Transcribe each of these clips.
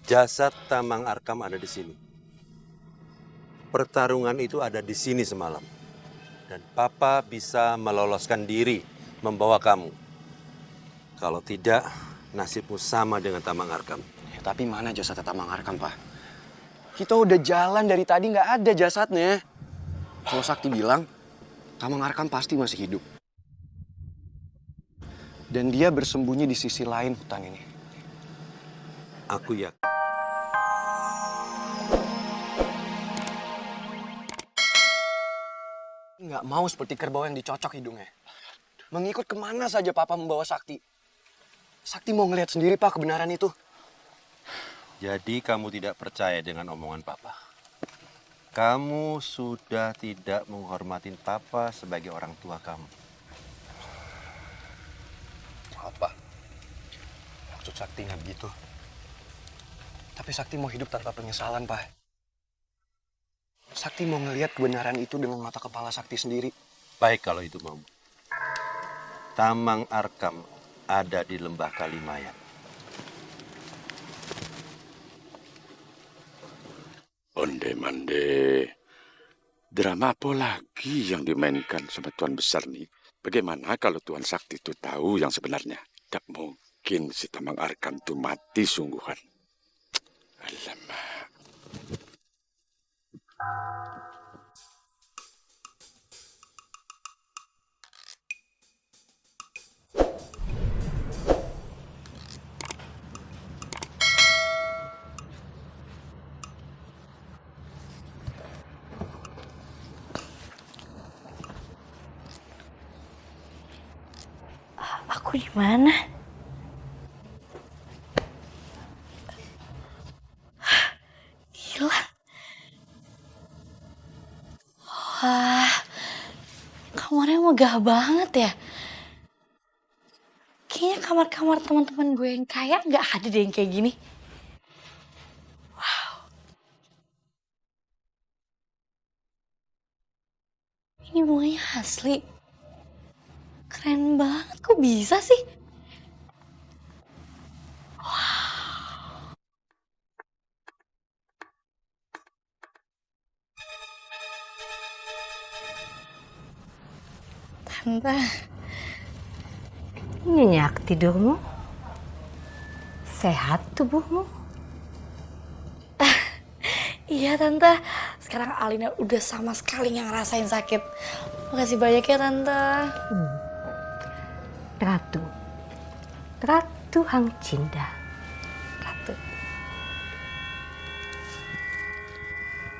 Jasad Tamang Arkam ada di sini. Pertarungan itu ada di sini semalam. Dan Papa bisa meloloskan diri membawa kamu. Kalau tidak, nasibmu sama dengan Tamang Arkam. Ya, tapi mana jasad Tamang Arkam, Pak? Kita udah jalan dari tadi nggak ada jasadnya. Kalau Sakti bilang, Tamang Arkam pasti masih hidup. Dan dia bersembunyi di sisi lain hutan ini. Aku yakin. Nggak mau seperti kerbau yang dicocok hidungnya. Mengikut kemana saja Papa membawa Sakti. Sakti mau ngelihat sendiri, Pak, kebenaran itu. Jadi kamu tidak percaya dengan omongan Papa. Kamu sudah tidak menghormatin Papa sebagai orang tua kamu. Apa? Maksud Sakti nggak begitu. Tapi Sakti mau hidup tanpa penyesalan, Pak. Sakti mau ngelihat kebenaran itu dengan mata kepala Sakti sendiri. Baik kalau itu mau. Tamang Arkam ada di lembah Kalimayan. Onde-mande. Drama apa lagi yang dimainkan sama Tuan Besar nih? Bagaimana kalau Tuan Sakti itu tahu yang sebenarnya? Tak mungkin si Tamang Arkam itu mati sungguhan. Alamak. Aku di mana? Hilang. Wah, kamarnya megah banget ya. Kayaknya kamar-kamar teman-teman gue yang kaya nggak ada deh yang kayak gini. Wow. Ini bunganya asli. Keren banget, kok bisa sih? Wow. Tante, Nyenyak tidurmu? Sehat tubuhmu? iya Tante. Sekarang Alina udah sama sekali nggak ngerasain sakit. Makasih banyak ya Tante. Ratu. Ratu Hang Cinda. Ratu.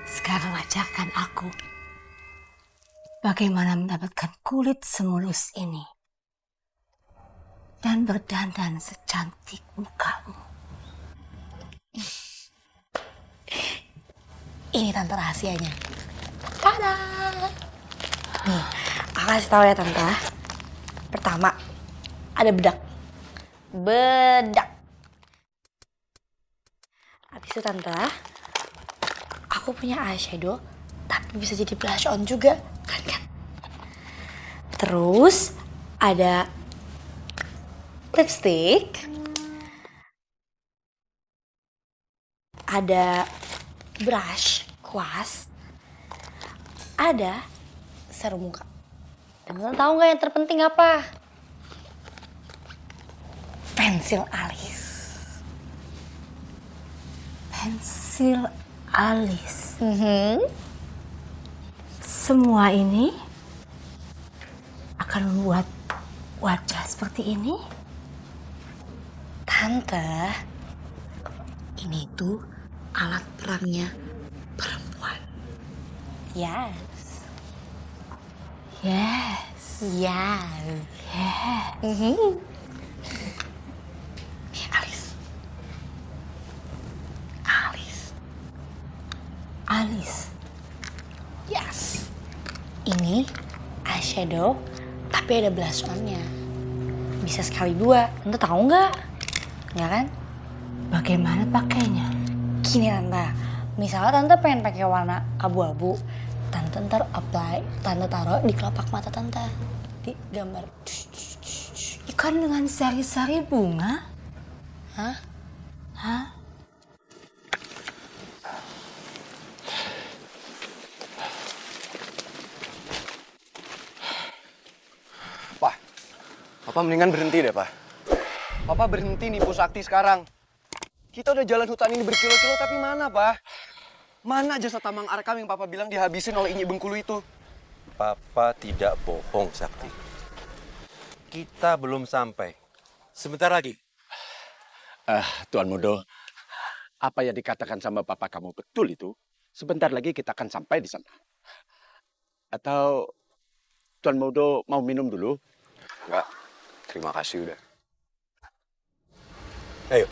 Sekarang ajarkan aku bagaimana mendapatkan kulit semulus ini dan berdandan secantik mukamu. Ini Tante rahasianya. Tada! Nih, aku kasih tau ya Tante. Pertama, ada bedak. Bedak. Habis itu Tante, aku punya eyeshadow, tapi bisa jadi blush on juga. Kan? Terus, ada lipstick. Ada brush, kuas. Ada serum muka. Dan kalian tahu nggak yang terpenting apa? Pensil alis. Pensil alis. Semua ini akan membuat wajah seperti ini? Tante, ini tuh alat perangnya perempuan. Yes. Yes. Yes. Yes. Nih, alis. Alis. Alis. Yes. Ini eyeshadow, tapi ada blush on-nya. Bisa sekali dua. Tante tahu nggak? Ya kan? Bagaimana pakainya? Gini Tante, misalnya Tante pengen pakai warna abu-abu, Tante ntar apply, Tante taruh di kelopak mata Tante, di gambar. Ikan dengan sari-sari bunga? Hah? Hah? Papa mendingan berhenti deh, Pak. Papa berhenti nipu Sakti sekarang. Kita udah jalan hutan ini berkilo-kilo, tapi mana, Pak? Mana jasad Tamang Arkam yang Papa bilang dihabisin oleh Inyi Bengkulu itu? Papa tidak bohong, Sakti. Kita belum sampai. Sebentar lagi. Tuan Mudo, apa yang dikatakan sama papa kamu betul itu? Sebentar lagi kita akan sampai di sana. Atau Tuan Mudo mau minum dulu? Enggak, terima kasih udah. Ayo.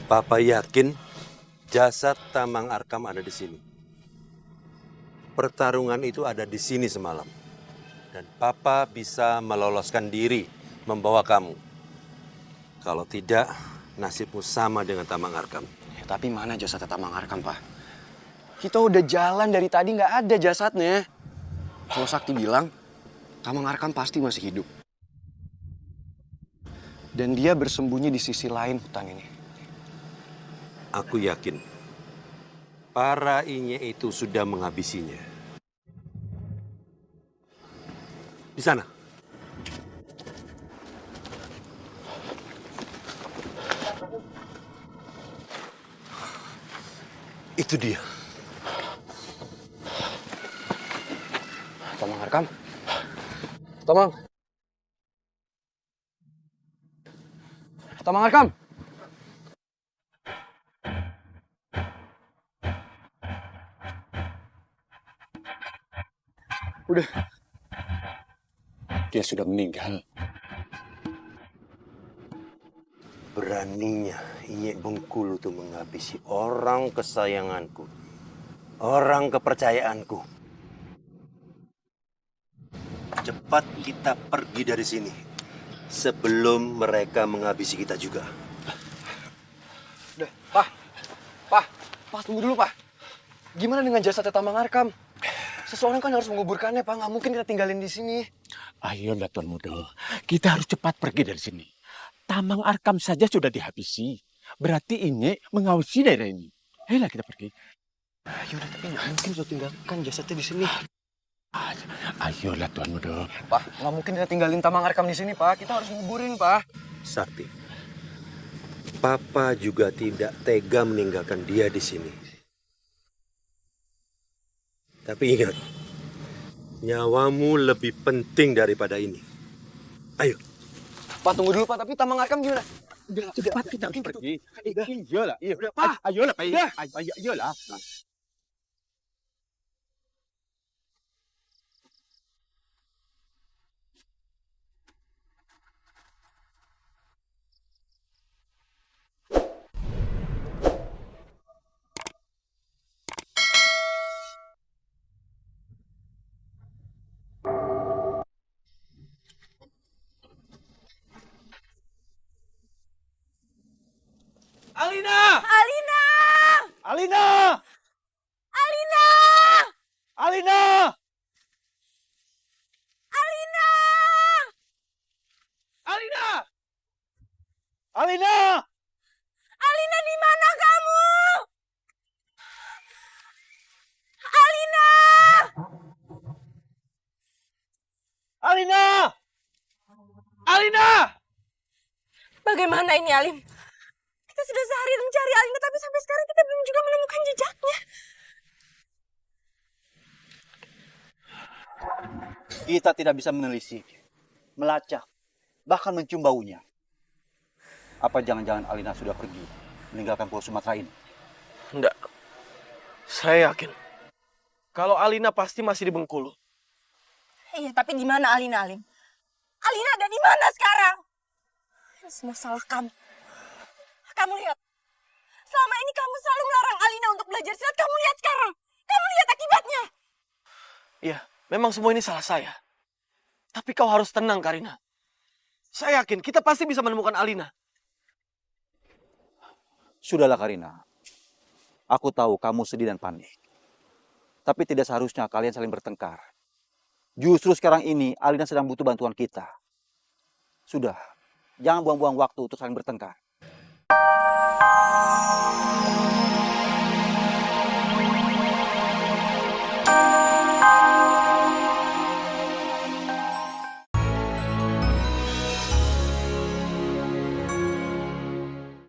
Papa yakin jasad Tamang Arkam ada di sini. Pertarungan itu ada di sini semalam. Dan Papa bisa meloloskan diri membawa kamu. Kalau tidak, nasibmu sama dengan Tamang Arkam. Ya, tapi mana jasad Tamang Arkam, Pak? Kita udah jalan dari tadi, nggak ada jasadnya. Kalau Sakti bilang, Tamang Arkam pasti masih hidup. Dan dia bersembunyi di sisi lain hutan ini. Aku yakin para Inye itu sudah menghabisinya. Di sana. Itu dia. Tamang Arkam. Tamang. Tamang Arkam. Udah. Dia sudah meninggal. Beraninya Inye Bengkulu tuh menghabisi orang kesayanganku. Orang kepercayaanku. Cepat kita pergi dari sini. Sebelum mereka menghabisi kita juga. Udah, Pak, tunggu dulu, Pak. Gimana dengan jasadnya Tamang Arkam? Seseorang kan harus menguburkannya, Pak. Nggak mungkin kita tinggalin di sini. Ayolah Tuan Mudo, kita harus cepat pergi dari sini. Tamang Arkam saja sudah dihabisi. Berarti ini mengawasi daerah ini. Ayolah kita pergi. Yaudah, tapi nggak mungkin kita tinggalkan jasadnya di sini. Ayolah Tuan Mudo. Pak, nggak mungkin kita tinggalin Tamang Arkam di sini, Pak. Kita harus nguburin, Pak. Sakti, Papa juga tidak tega meninggalkan dia di sini. Tapi ingat, nyawamu lebih penting daripada ini. Ayo. Pak, tunggu dulu, Pak. Tapi Tamang Arkam gimana? Cepat kita harus pergi. Iyalah, iya. Pak, ayolah, Pak. Ayolah. Alina! Alina! Alina! Alina! Alina! Alina! Alina! Alina! Alina, di mana kamu? Alina! Alina! Alina! Bagaimana ini, Alim? Kita sudah seharian mencari Alina, tapi sampai sekarang kita belum juga menemukan jejaknya. Kita tidak bisa menelisik, melacak, bahkan mencium baunya. Apa jangan-jangan Alina sudah pergi, meninggalkan Pulau Sumatera ini? Enggak. Saya yakin. Kalau Alina pasti masih di Bengkulu. Iya, tapi di mana Alina, Alim? Alina ada di mana sekarang? Ini semua salah kamu. Kamu lihat. Selama ini kamu selalu melarang Alina untuk belajar silat. Kamu lihat sekarang. Kamu lihat akibatnya. Iya, memang semua ini salah saya. Tapi kau harus tenang, Karina. Saya yakin kita pasti bisa menemukan Alina. Sudahlah Karina. Aku tahu kamu sedih dan panik. Tapi tidak seharusnya kalian saling bertengkar. Justru sekarang ini Alina sedang butuh bantuan kita. Sudah, jangan buang-buang waktu untuk saling bertengkar. Alina.